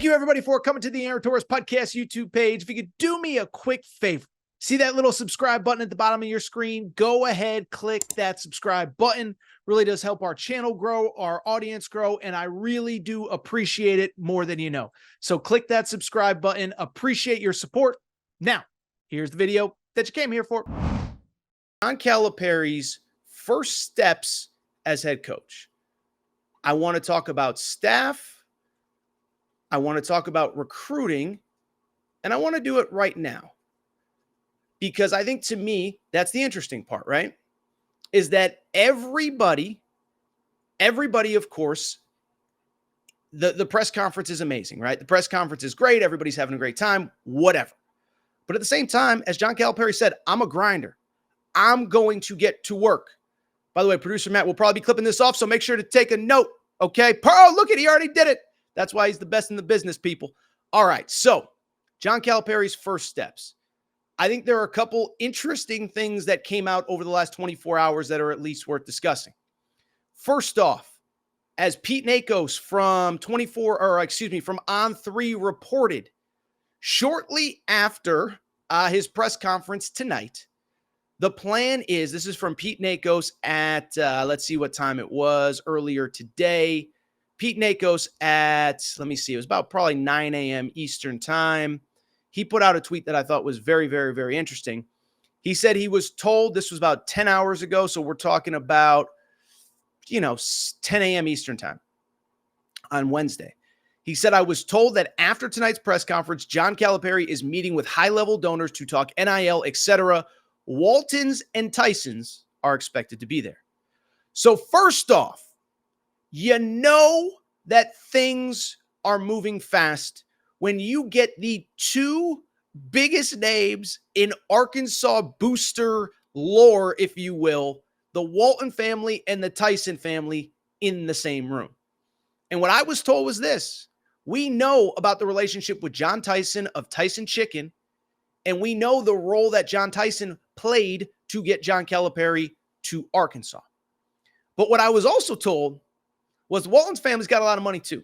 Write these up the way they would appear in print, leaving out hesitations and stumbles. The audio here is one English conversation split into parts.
Thank you, everybody, for coming to the Aaron Torres Podcast YouTube page. If you could do me a quick favor, see that little subscribe button at the bottom of your screen? Go ahead, click that subscribe button. Really does help our channel grow, our audience grow, and I really do appreciate it more than you know. So click that subscribe button. Appreciate your support. Now, here's the video that you came here for. John Calipari's first steps as head coach. I want to talk about staff. I want to talk about recruiting, and I want to do it right now because I think, to me, that's the interesting part, right? Is that everybody, of course, the press conference is amazing, right? The press conference is great. Everybody's having a great time, whatever. But at the same time, as John Calipari said, I'm a grinder. I'm going to get to work. By the way, producer Matt will probably be clipping this off, so make sure to take a note, okay? Oh, look at it, he already did it. That's why he's the best in the business, people. All right, so John Calipari's first steps. I think there are a couple interesting things that came out over the last 24 hours that are at least worth discussing. First off, as Pete Nakos from from On3 reported, shortly after his press conference tonight, the plan is, this is from Pete Nakos at, let's see what time it was earlier today. Pete Nakos at, let me see, it was about probably 9 a.m. Eastern time. He put out a tweet that I thought was very, very, very interesting. He said he was told, this was about 10 hours ago, so we're talking about, 10 a.m. Eastern time on Wednesday. He said, I was told that after tonight's press conference, John Calipari is meeting with high-level donors to talk NIL, etc. Waltons and Tysons are expected to be there. So first off, you know that things are moving fast when you get the two biggest names in Arkansas booster lore, if you will, the Walton family and the Tyson family in the same room. And what I was told was this: we know about the relationship with John Tyson of Tyson Chicken, and we know the role that John Tyson played to get John Calipari to Arkansas. But what I was also told was the Walton's family's got a lot of money too.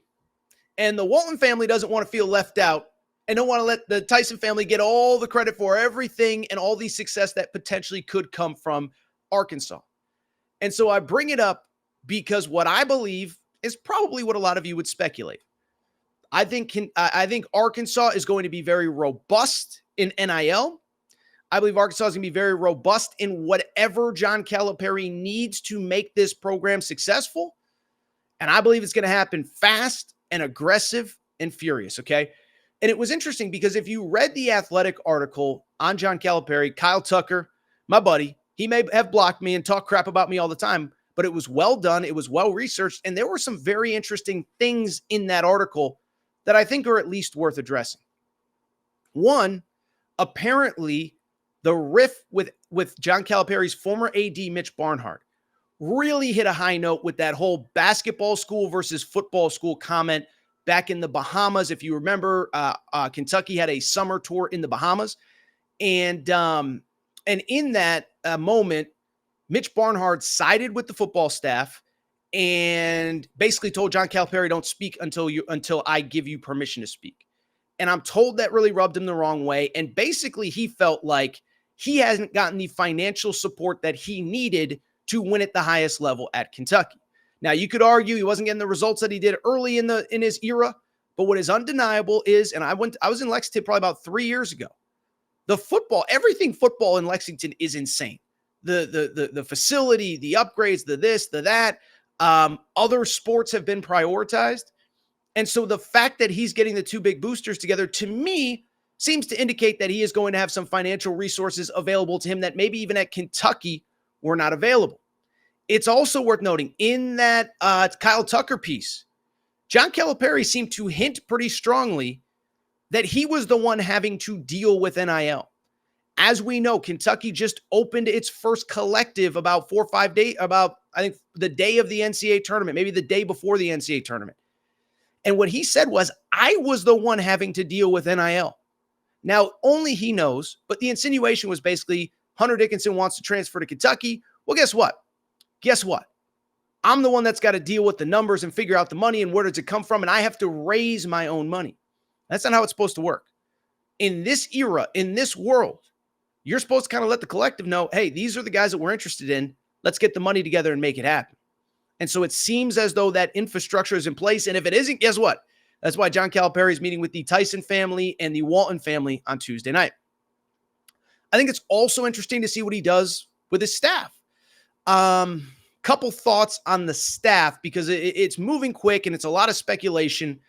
And the Walton family doesn't want to feel left out and don't want to let the Tyson family get all the credit for everything and all the success that potentially could come from Arkansas. And so I bring it up because what I believe is probably what a lot of you would speculate. I think Arkansas is going to be very robust in NIL. I believe Arkansas is going to be very robust in whatever John Calipari needs to make this program successful. And I believe it's going to happen fast and aggressive and furious, okay? And it was interesting because if you read the Athletic article on John Calipari, Kyle Tucker, my buddy, he may have blocked me and talk crap about me all the time, but it was well done. It was well researched. And there were some very interesting things in that article that I think are at least worth addressing. One, apparently the riff with John Calipari's former AD, Mitch Barnhart, really hit a high note with that whole basketball school versus football school comment back in the Bahamas. If you remember, Kentucky had a summer tour in the Bahamas. And in that moment, Mitch Barnhart sided with the football staff and basically told John Calipari, don't speak until I give you permission to speak. And I'm told that really rubbed him the wrong way. And basically he felt like he hasn't gotten the financial support that he needed to win at the highest level at Kentucky. Now, you could argue he wasn't getting the results that he did early in his era, but what is undeniable is, and I was in Lexington probably about 3 years ago. Everything football in Lexington is insane. The facility, the upgrades, the this, the that. Other sports have been prioritized. And so the fact that he's getting the two big boosters together, to me, seems to indicate that he is going to have some financial resources available to him that maybe even at Kentucky were not available. It's also worth noting in that Kyle Tucker piece, John Calipari seemed to hint pretty strongly that he was the one having to deal with NIL. As we know, Kentucky just opened its first collective about 4 or 5 days, I think the day of the NCAA tournament, maybe the day before the NCAA tournament. And what he said was, I was the one having to deal with NIL. Now, only he knows, but the insinuation was basically Hunter Dickinson wants to transfer to Kentucky. Well, guess what? I'm the one that's got to deal with the numbers and figure out the money and where does it come from, and I have to raise my own money. That's not how it's supposed to work. In this era, in this world, you're supposed to kind of let the collective know, hey, these are the guys that we're interested in. Let's get the money together and make it happen. And so it seems as though that infrastructure is in place. And if it isn't, guess what? That's why John Calipari is meeting with the Tyson family and the Walton family on Tuesday night. I think it's also interesting to see what he does with his staff. Couple thoughts on the staff, because it's moving quick and it's a lot of speculation,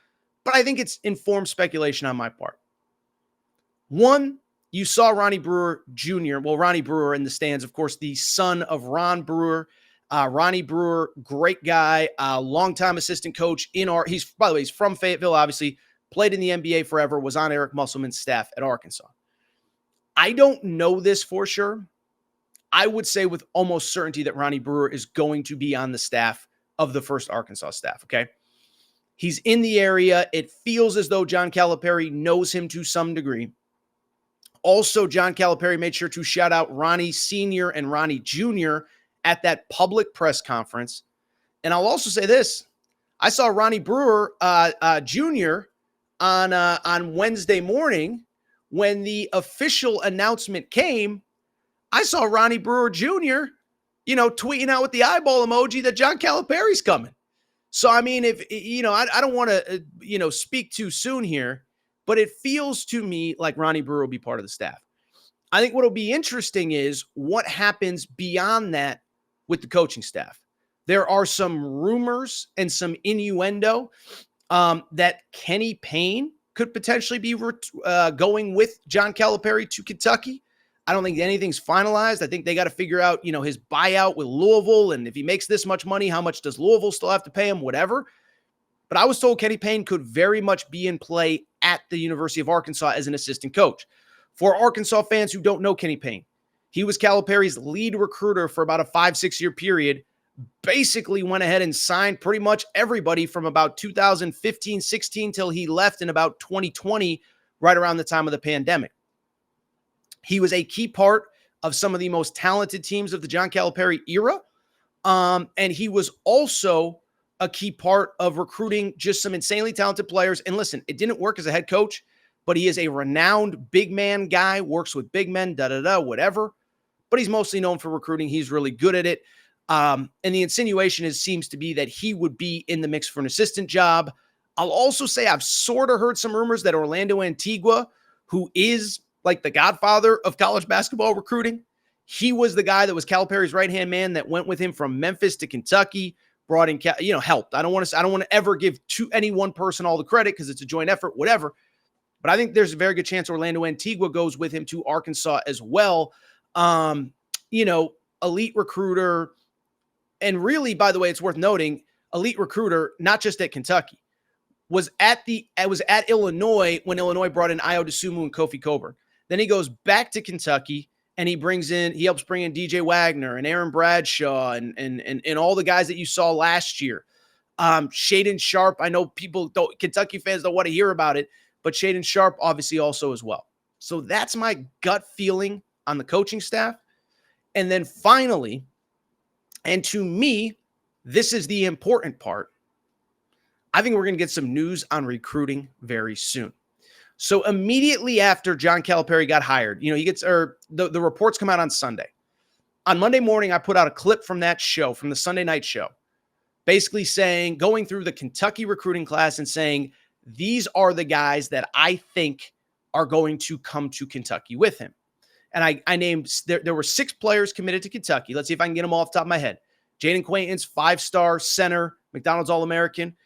but I think it's informed speculation on my part. One, you saw Ronnie Brewer Jr. Well, Ronnie Brewer in the stands, of course, the son of Ron Brewer. Ronnie Brewer, great guy, longtime assistant coach by the way, he's from Fayetteville, obviously, played in the NBA forever, was on Eric Musselman's staff at Arkansas. I don't know this for sure. I would say with almost certainty that Ronnie Brewer is going to be on the staff of the first Arkansas staff, okay? He's in the area. It feels as though John Calipari knows him to some degree. Also, John Calipari made sure to shout out Ronnie Sr. and Ronnie Jr. at that public press conference. And I'll also say this. I saw Ronnie Brewer Jr. on Wednesday morning when the official announcement came. I saw Ronnie Brewer Jr., tweeting out with the eyeball emoji that John Calipari's coming. So, I mean, if, I don't want to, speak too soon here, but it feels to me like Ronnie Brewer will be part of the staff. I think what will be interesting is what happens beyond that with the coaching staff. There are some rumors and some innuendo that Kenny Payne could potentially be going with John Calipari to Kentucky. I don't think anything's finalized. I think they got to figure out, his buyout with Louisville. And if he makes this much money, how much does Louisville still have to pay him? Whatever. But I was told Kenny Payne could very much be in play at the University of Arkansas as an assistant coach. For Arkansas fans who don't know Kenny Payne, he was Calipari's lead recruiter for about a 5-6 year period. Basically went ahead and signed pretty much everybody from about 2015-16 till he left in about 2020, right around the time of the pandemic. He was a key part of some of the most talented teams of the John Calipari era. And he was also a key part of recruiting just some insanely talented players. And listen, it didn't work as a head coach, but he is a renowned big man guy, works with big men, whatever. But he's mostly known for recruiting. He's really good at it. And the insinuation seems to be that he would be in the mix for an assistant job. I'll also say I've sort of heard some rumors that Orlando Antigua, who is like the godfather of college basketball recruiting, he was the guy that was Calipari's right-hand man that went with him from Memphis to Kentucky, brought in, helped. I don't want to ever give to any one person all the credit because it's a joint effort, whatever. But I think there's a very good chance Orlando Antigua goes with him to Arkansas as well. Elite recruiter. And really, by the way, it's worth noting, elite recruiter, not just at Kentucky, was at Illinois when Illinois brought in Ayo Dosunmu and Kofi Coburn. Then he goes back to Kentucky and he helps bring in DJ Wagner and Aaron Bradshaw and all the guys that you saw last year. Shaedon Sharpe, I know Kentucky fans don't want to hear about it, but Shaedon Sharpe obviously also as well. So that's my gut feeling on the coaching staff. And then finally, and to me, this is the important part, I think we're going to get some news on recruiting very soon. So immediately after John Calipari got hired, the reports come out on Sunday. On Monday morning, I put out a clip from that show, from the Sunday night show, basically going through the Kentucky recruiting class and saying, these are the guys that I think are going to come to Kentucky with him. And I named, there were 6 players committed to Kentucky. Let's see if I can get them all off the top of my head. Jaden Quaintance, 5-star center, McDonald's All-American.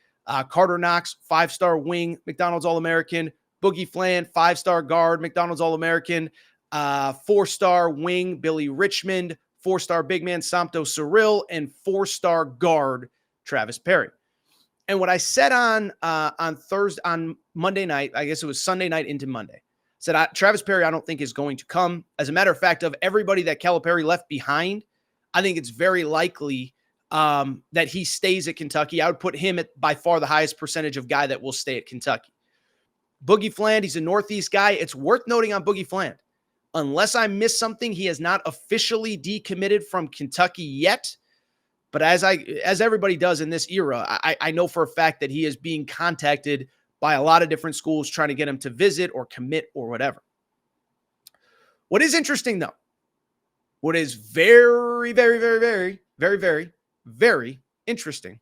Carter Knox, 5-star wing, McDonald's All-American. Boogie Fland, 5-star guard, McDonald's All-American. 4-star wing, Billy Richmond. 4-star big man, Samto Cyril. And 4-star guard, Travis Perry. And what I said on Monday night, I guess it was Sunday night into Monday, said Travis Perry I don't think is going to come. As a matter of fact, of everybody that Calipari left behind, I think it's very likely that he stays at Kentucky. I would put him at by far the highest percentage of guy that will stay at Kentucky. Boogie Fland, he's a Northeast guy. It's worth noting on Boogie Fland, unless I miss something, he has not officially decommitted from Kentucky yet. But as everybody does in this era, I know for a fact that he is being contacted by a lot of different schools trying to get him to visit or commit or whatever. What is interesting, though, what is very, very, very, very, very, very, very interesting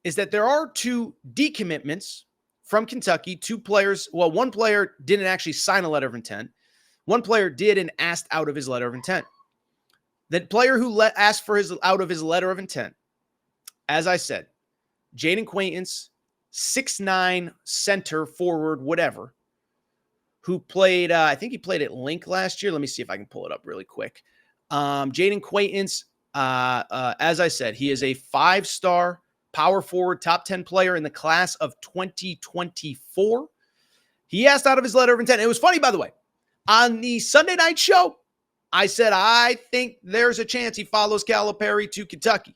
is that there are 2 decommitments from Kentucky, 2 players. Well, one player didn't actually sign a letter of intent. One player did and asked out of his letter of intent. That player who asked for out of his letter of intent, as I said, Jaden Quaintance, 6'9", center, forward, whatever, who played, I think he played at Link last year. Let me see if I can pull it up really quick. Jaden Quaintance, as I said, he is a 5-star power forward, top 10 player in the class of 2024. He asked out of his letter of intent. It was funny, by the way. On the Sunday night show, I said, I think there's a chance he follows Calipari to Kentucky.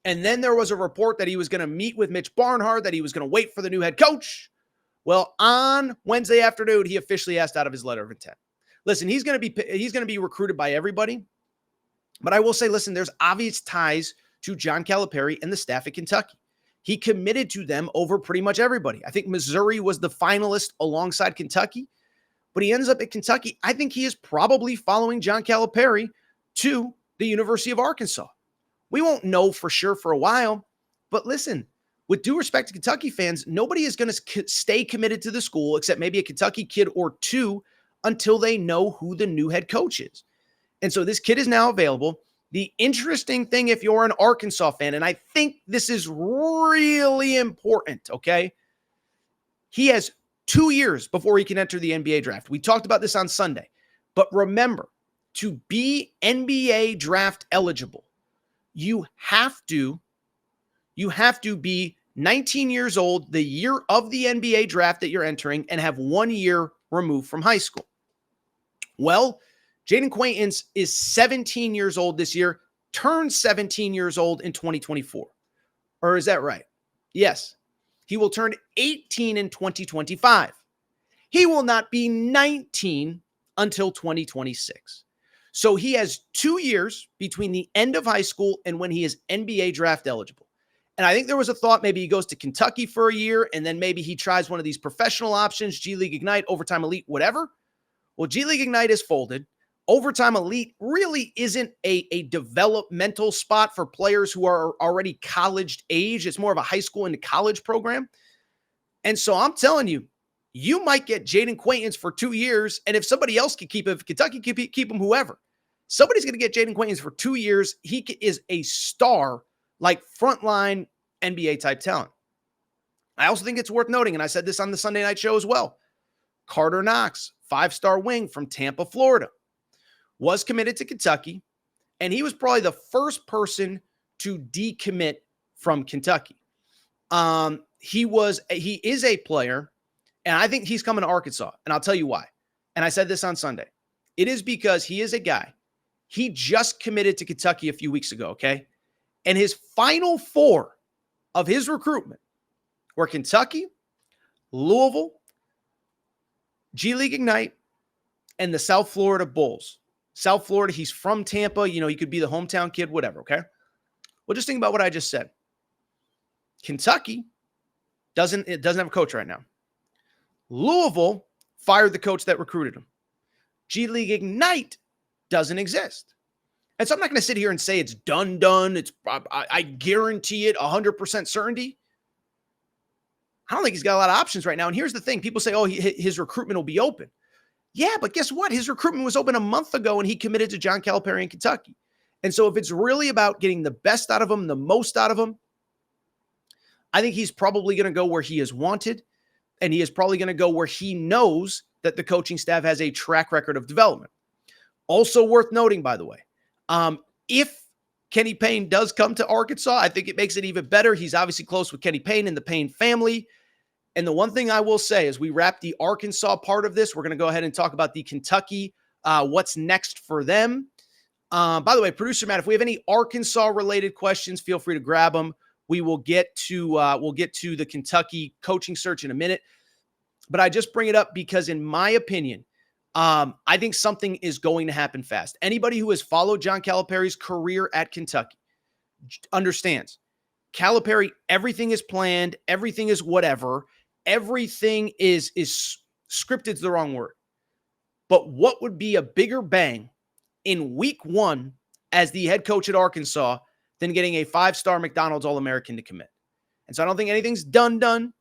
And then there was a report that he was going to meet with Mitch Barnhart, that he was going to wait for the new head coach. Well, on Wednesday afternoon, he officially asked out of his letter of intent. Listen, he's going to be recruited by everybody. But I will say, listen, there's obvious ties to John Calipari and the staff at Kentucky. He committed to them over pretty much everybody. I think Missouri was the finalist alongside Kentucky, but he ends up at Kentucky. I think he is probably following John Calipari to the University of Arkansas. We won't know for sure for a while, but listen, with due respect to Kentucky fans, nobody is going to stay committed to the school except maybe a Kentucky kid or 2 until they know who the new head coach is. And so this kid is now available. The interesting thing, if you're an Arkansas fan, and I think this is really important, okay? He has 2 years before he can enter the NBA draft. We talked about this on Sunday. But remember, to be NBA draft eligible, you have to be 19 years old the year of the NBA draft that you're entering and have 1 year removed from high school. Well, Jaden Quaintance is 17 years old this year, turned 17 years old in 2024. Or is that right? Yes. He will turn 18 in 2025. He will not be 19 until 2026. So he has 2 years between the end of high school and when he is NBA draft eligible. And I think there was a thought maybe he goes to Kentucky for a year and then maybe he tries one of these professional options, G League Ignite, Overtime Elite, whatever. Well, G League Ignite is folded. Overtime Elite really isn't a developmental spot for players who are already college age. It's more of a high school into college program. And so I'm telling you, you might get Jaden Quaintance for 2 years. And if somebody else can keep him, if Kentucky can keep him, whoever, somebody's going to get Jaden Quaintance for 2 years. He is a star, like frontline NBA type talent. I also think it's worth noting, and I said this on the Sunday night show as well, Carter Knox, 5-star wing from Tampa, Florida, was committed to Kentucky, and he was probably the first person to decommit from Kentucky. He is a player, and I think he's coming to Arkansas, and I'll tell you why. And I said this on Sunday. It is because he is a guy. He just committed to Kentucky a few weeks ago, okay? And his final 4 of his recruitment were Kentucky, Louisville, G League Ignite, and the South Florida Bulls. South Florida, he's from Tampa. You know, he could be the hometown kid, whatever, okay? Well, just think about what I just said. Kentucky doesn't have a coach right now. Louisville fired the coach that recruited him. G League Ignite doesn't exist. And so I'm not going to sit here and say it's done. I guarantee it 100% certainty. I don't think he's got a lot of options right now. And here's the thing. People say, oh, his recruitment will be open. Yeah, but guess what? His recruitment was open a month ago and he committed to John Calipari in Kentucky. And so if it's really about getting the best out of him, the most out of him, I think he's probably going to go where he is wanted. And he is probably going to go where he knows that the coaching staff has a track record of development. Also worth noting, by the way, if Kenny Payne does come to Arkansas, I think it makes it even better. He's obviously close with Kenny Payne and the Payne family. And the one thing I will say as we wrap the Arkansas part of this, we're going to go ahead and talk about the Kentucky, what's next for them. By the way, producer Matt, if we have any Arkansas related questions, feel free to grab them. We will get to the Kentucky coaching search in a minute. But I just bring it up because in my opinion, I think something is going to happen fast. Anybody who has followed John Calipari's career at Kentucky understands Calipari, everything is planned, everything is whatever. everything is scripted is the wrong word. But what would be a bigger bang in week 1 as the head coach at Arkansas than getting a 5-star McDonald's All-American to commit? And so I don't think anything's done.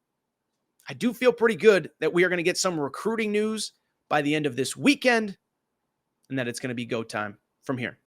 I do feel pretty good that we are going to get some recruiting news by the end of this weekend and that it's going to be go time from here.